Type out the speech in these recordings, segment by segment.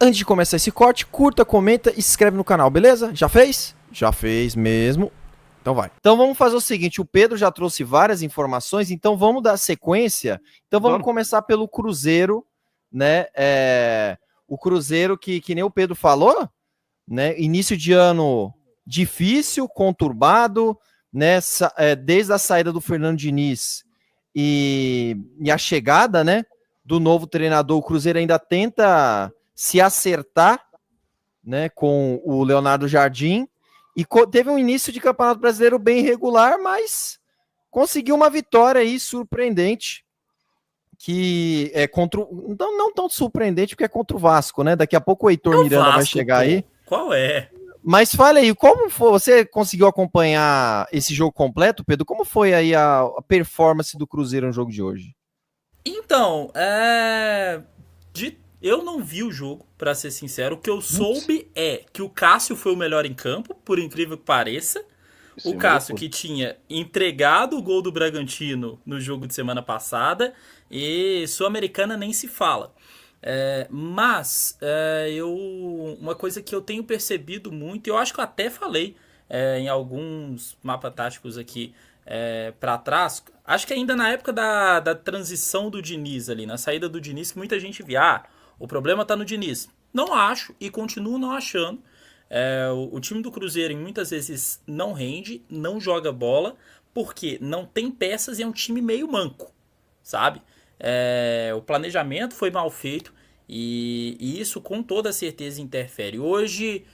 Antes de começar esse corte, curta, comenta e se inscreve no canal, beleza? Já fez? Já fez mesmo. Então vai. Então vamos fazer o seguinte, o Pedro já trouxe várias informações, então vamos dar sequência. Então vamos começar pelo Cruzeiro, né? O Cruzeiro que nem o Pedro falou, né? Início de ano difícil, conturbado, né? Desde a saída do Fernando Diniz e a chegada, né, do novo treinador, o Cruzeiro ainda tenta se acertar, né, com o Leonardo Jardim, e teve um início de Campeonato Brasileiro bem irregular, mas conseguiu uma vitória aí surpreendente, que é contra, não tão surpreendente, porque é contra o Vasco, né? Daqui a pouco o Heitor Miranda vai chegar aí. Qual é? Mas fala aí, como foi? Você conseguiu acompanhar esse jogo completo, Pedro? Como foi aí a performance do Cruzeiro no jogo de hoje? Então, eu não vi o jogo, pra ser sincero. O que eu soube é que o Cássio foi o melhor em campo, por incrível que pareça. O Cássio que tinha entregado o gol do Bragantino no jogo de semana passada, e Sul-Americana nem se fala. Uma coisa que eu tenho percebido muito, eu acho que eu até falei em alguns mapas táticos aqui para trás, acho que ainda na época da transição do Diniz ali, na saída do Diniz, que muita gente via, o problema tá no Diniz. Não acho e continuo não achando. O time do Cruzeiro muitas vezes não rende, não joga bola, porque não tem peças e é um time meio manco, sabe? O planejamento foi mal feito e isso com toda certeza interfere. Hoje,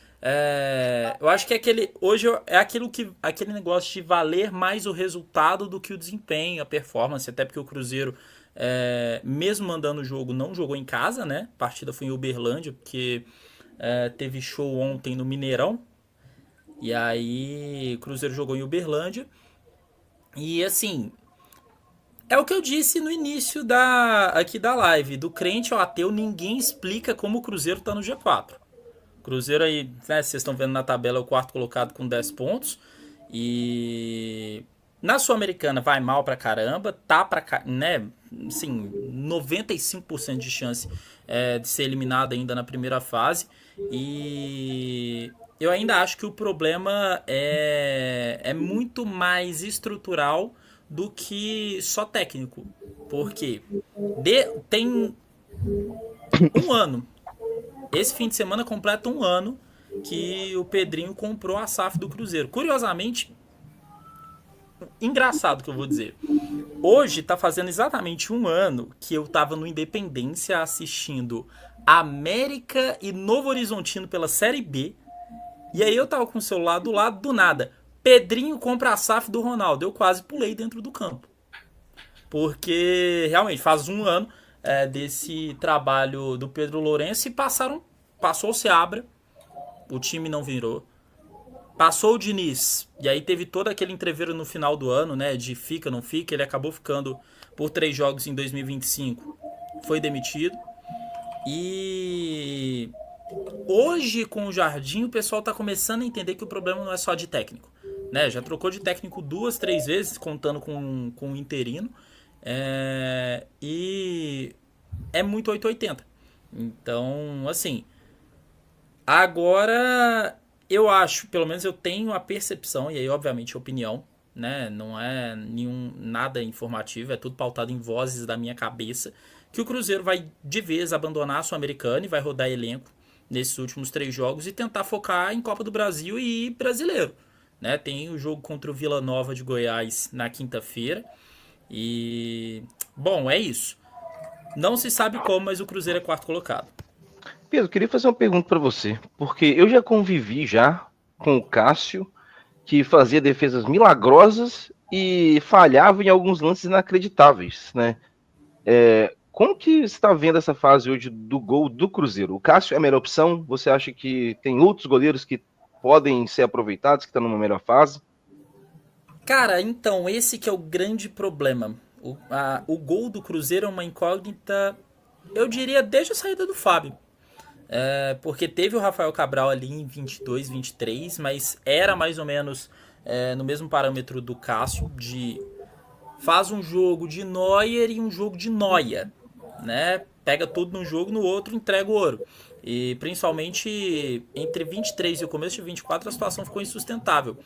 eu acho que hoje é aquele negócio de valer mais o resultado do que o desempenho, a performance, até porque o Cruzeiro, mesmo mandando o jogo, não jogou em casa, né? A partida foi em Uberlândia, porque teve show ontem no Mineirão, e aí o Cruzeiro jogou em Uberlândia, e assim, é o que eu disse no início aqui da live, do crente ao ateu, ninguém explica como o Cruzeiro tá no G4. O Cruzeiro aí, né, vocês estão vendo na tabela, é o quarto colocado com 10 pontos, e na Sul-Americana vai mal pra caramba, né, assim, 95% de chance de ser eliminado ainda na primeira fase, e eu ainda acho que o problema é muito mais estrutural do que só técnico, porque tem um ano, esse fim de semana completa um ano que o Pedrinho comprou a SAF do Cruzeiro. Curiosamente, engraçado que eu vou dizer, hoje tá fazendo exatamente um ano que eu tava no Independência assistindo América e Novo Horizontino pela Série B, e aí eu tava com o celular do lado, do nada, Pedrinho compra a SAF do Ronaldo. Eu quase pulei dentro do campo, porque realmente faz um ano desse trabalho do Pedro Lourenço, e passou o Seabra, o time não virou. Passou o Diniz, e aí teve todo aquele entreveiro no final do ano, né, de fica, não fica. Ele acabou ficando por 3 jogos em 2025, foi demitido. E hoje, com o Jardim, o pessoal tá começando a entender que o problema não é só de técnico, né? Já trocou de técnico 2, 3 vezes, contando com o interino, e é muito 880. Então, assim, agora eu acho, pelo menos eu tenho a percepção, e aí obviamente opinião, né? Não é nada informativo, é tudo pautado em vozes da minha cabeça, que o Cruzeiro vai de vez abandonar a Sul-Americana e vai rodar elenco nesses últimos 3 jogos e tentar focar em Copa do Brasil e Brasileiro, né? Tem o jogo contra o Vila Nova de Goiás na quinta-feira, e bom, é isso. Não se sabe como, mas o Cruzeiro é quarto colocado. Pedro, queria fazer uma pergunta para você, porque eu já convivi já com o Cássio, que fazia defesas milagrosas e falhava em alguns lances inacreditáveis, né? Como que você está vendo essa fase hoje do gol do Cruzeiro? O Cássio é a melhor opção? Você acha que tem outros goleiros que podem ser aproveitados, que estão numa melhor fase? Cara, então, esse que é o grande problema. O gol do Cruzeiro é uma incógnita, eu diria, desde a saída do Fábio. Porque teve o Rafael Cabral ali em 22, 23, mas era mais ou menos no mesmo parâmetro do Cássio, de faz um jogo de Neuer e um jogo de Noia, né? Pega tudo num jogo, no outro entrega o ouro. E principalmente entre 23 e o começo de 24 a situação ficou insustentável.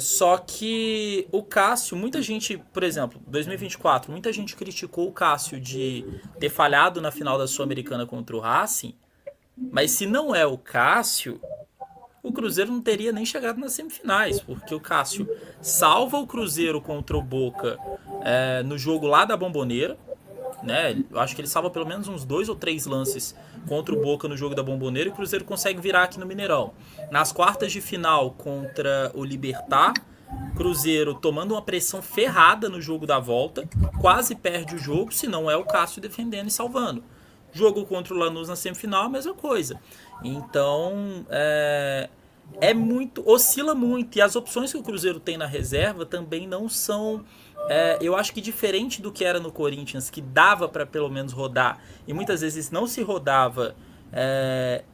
Só que o Cássio, muita gente, por exemplo, 2024, muita gente criticou o Cássio de ter falhado na final da Sul-Americana contra o Racing, mas se não é o Cássio, o Cruzeiro não teria nem chegado nas semifinais, porque o Cássio salva o Cruzeiro contra o Boca no jogo lá da Bombonera, né? Eu acho que ele salva pelo menos uns 2 ou 3 lances contra o Boca no jogo da Bombonera e o Cruzeiro consegue virar aqui no Mineirão. Nas quartas de final contra o Libertad, Cruzeiro tomando uma pressão ferrada no jogo da volta, quase perde o jogo, se não é o Cássio defendendo e salvando. Jogo contra o Lanús na semifinal, a mesma coisa. Então, oscila muito, e as opções que o Cruzeiro tem na reserva também não são, eu acho que diferente do que era no Corinthians, que dava para pelo menos rodar, e muitas vezes não se rodava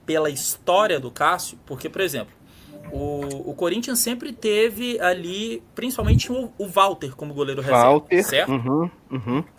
pela história do Cássio, porque, por exemplo, o Corinthians sempre teve ali, principalmente o Walter como goleiro reserva, certo?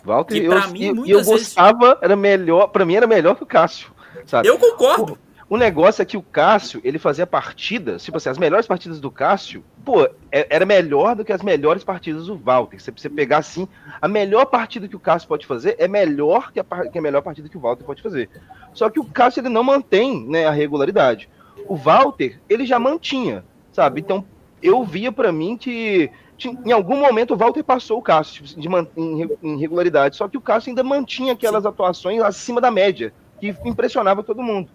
Walter, que pra mim, muitas eu vezes... gostava, era melhor, pra mim era melhor que o Cássio, sabe? Eu concordo. O negócio é que o Cássio, ele fazia partidas, tipo assim, as melhores partidas do Cássio, pô, era melhor do que as melhores partidas do Walter. Se você pegar assim, a melhor partida que o Cássio pode fazer é melhor que a melhor partida que o Walter pode fazer. Só que o Cássio, ele não mantém, né, a regularidade. O Walter, ele já mantinha, sabe? Então, eu via pra mim que em algum momento o Walter passou o Cássio em regularidade, só que o Cássio ainda mantinha aquelas atuações acima da média, que impressionava todo mundo.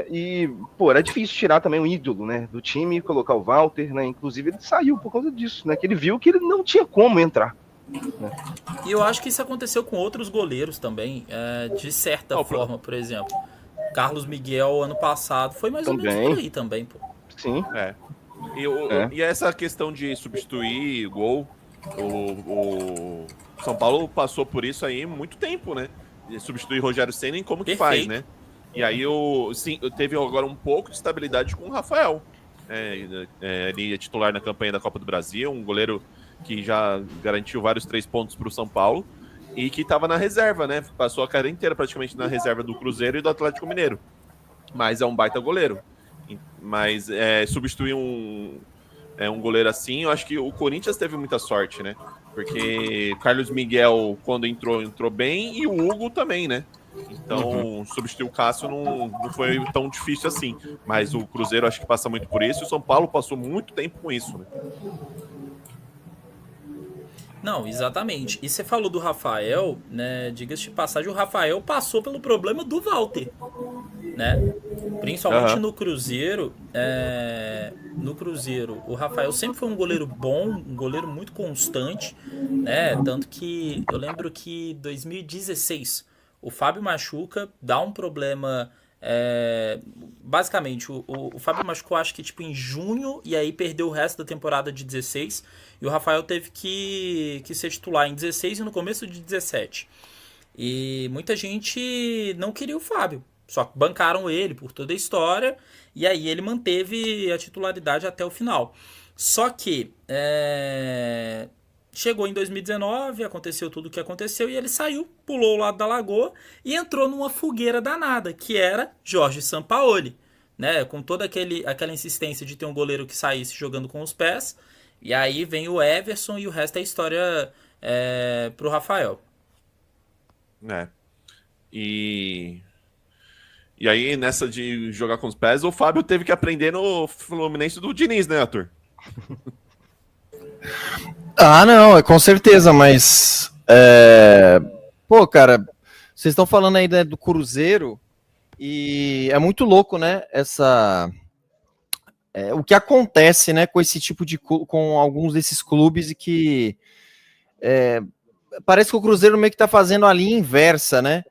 E, pô, era difícil tirar também um ídolo, né, do time e colocar o Walter, né? Inclusive, ele saiu por causa disso, né? Que ele viu que ele não tinha como entrar. Né? E eu acho que isso aconteceu com outros goleiros também, de certa forma, por exemplo. Carlos Miguel, ano passado, foi mais ou menos por aí também, pô. Sim. E essa questão de substituir o gol, o São Paulo passou por isso aí muito tempo, né? De substituir Rogério Ceni, como que faz, né? E aí teve agora um pouco de estabilidade com o Rafael. Ele é titular na campanha da Copa do Brasil, um goleiro que já garantiu vários 3 pontos para o São Paulo e que estava na reserva, né? Passou a carreira inteira praticamente na reserva do Cruzeiro e do Atlético Mineiro. Mas é um baita goleiro. Mas substituir um goleiro assim, eu acho que o Corinthians teve muita sorte, né? Porque Carlos Miguel, quando entrou bem, e o Hugo também, né? Então, substituir o Cássio não foi tão difícil assim. Mas o Cruzeiro acho que passa muito por isso, e o São Paulo passou muito tempo com isso, né? Não, exatamente. E você falou do Rafael, né? Diga-se de passagem, o Rafael passou pelo problema do Walter, né? Principalmente no Cruzeiro. No Cruzeiro, o Rafael sempre foi um goleiro bom, um goleiro muito constante, né? Tanto que eu lembro que em 2016 o Fábio machuca, dá um problema. Basicamente, o Fábio machucou, acho que tipo em junho, e aí perdeu o resto da temporada de 16. E o Rafael teve que ser titular em 16 e no começo de 17. E muita gente não queria o Fábio, só que bancaram ele por toda a história, e aí ele manteve a titularidade até o final. Só que chegou em 2019, aconteceu tudo o que aconteceu, e ele saiu, pulou o lado da lagoa e entrou numa fogueira danada, que era Jorge Sampaoli, né? Com toda aquela insistência de ter um goleiro que saísse jogando com os pés. E aí vem o Everson e o resto é história pro Rafael. E aí, nessa de jogar com os pés, o Fábio teve que aprender no Fluminense do Diniz, né, Arthur? Não, com certeza, mas... Pô, cara, vocês estão falando aí, né, do Cruzeiro, e é muito louco, né, o que acontece, né, com esse tipo de... com alguns desses clubes e que... parece que o Cruzeiro meio que tá fazendo a linha inversa, né?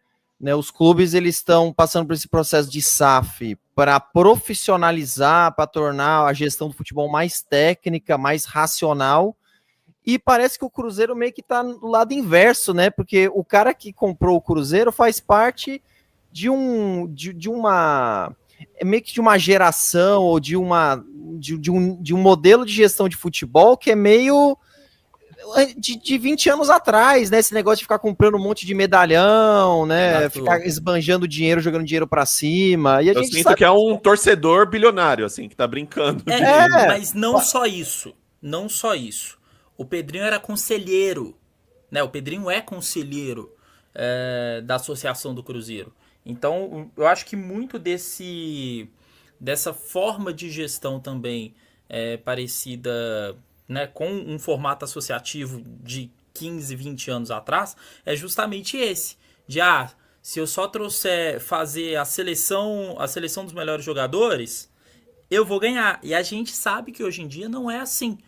Os clubes, eles estão passando por esse processo de SAF para profissionalizar, para tornar a gestão do futebol mais técnica, mais racional, e parece que o Cruzeiro meio que tá do lado inverso, né? Porque o cara que comprou o Cruzeiro faz parte de uma... meio que de uma geração ou de um modelo de gestão de futebol que é meio... de 20 anos atrás, né? Esse negócio de ficar comprando um monte de medalhão, né? Ficar esbanjando dinheiro, jogando dinheiro pra cima. E a Eu gente sinto sabe que é um torcedor bilionário, assim, que tá brincando. Mas não só isso. Não só isso. O Pedrinho era conselheiro, né? O Pedrinho é conselheiro da Associação do Cruzeiro. Então, eu acho que muito dessa forma de gestão também parecida, né, com um formato associativo de 15, 20 anos atrás, é justamente esse. De, se eu só trouxer fazer a seleção dos melhores jogadores, eu vou ganhar. E a gente sabe que hoje em dia não é assim.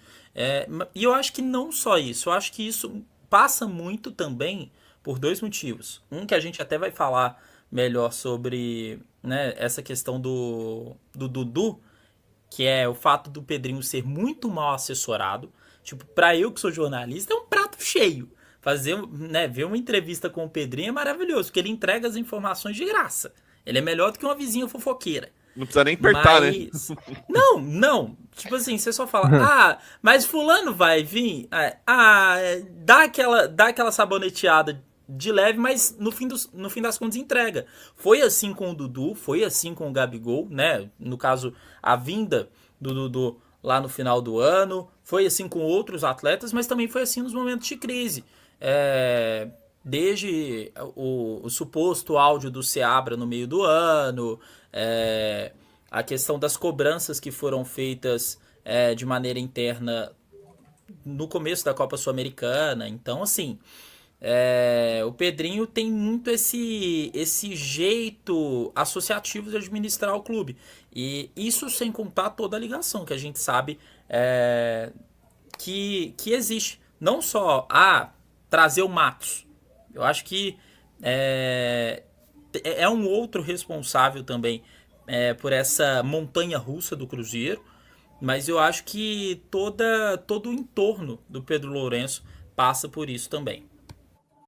E eu acho que não só isso. Eu acho que isso passa muito também por dois motivos. Um que a gente até vai falar melhor sobre, né, essa questão do Dudu, que é o fato do Pedrinho ser muito mal assessorado. Tipo, pra eu que sou jornalista, é um prato cheio. Ver uma entrevista com o Pedrinho é maravilhoso, porque ele entrega as informações de graça. Ele é melhor do que uma vizinha fofoqueira. Não precisa nem apertar, né? Não. Tipo assim, você só fala, mas fulano vai vir, dá aquela saboneteada de leve, mas no fim das contas entrega. Foi assim com o Dudu, foi assim com o Gabigol, né? No caso, a vinda do Dudu lá no final do ano, foi assim com outros atletas, mas também foi assim nos momentos de crise. Desde o suposto áudio do Seabra no meio do ano, a questão das cobranças que foram feitas de maneira interna no começo da Copa Sul-Americana. Então, assim, o Pedrinho tem muito esse jeito associativo de administrar o clube. E isso sem contar toda a ligação que a gente sabe que existe. Não só trazer o Matos. Eu acho que é um outro responsável também por essa montanha russa do Cruzeiro, mas eu acho que todo o entorno do Pedro Lourenço passa por isso também.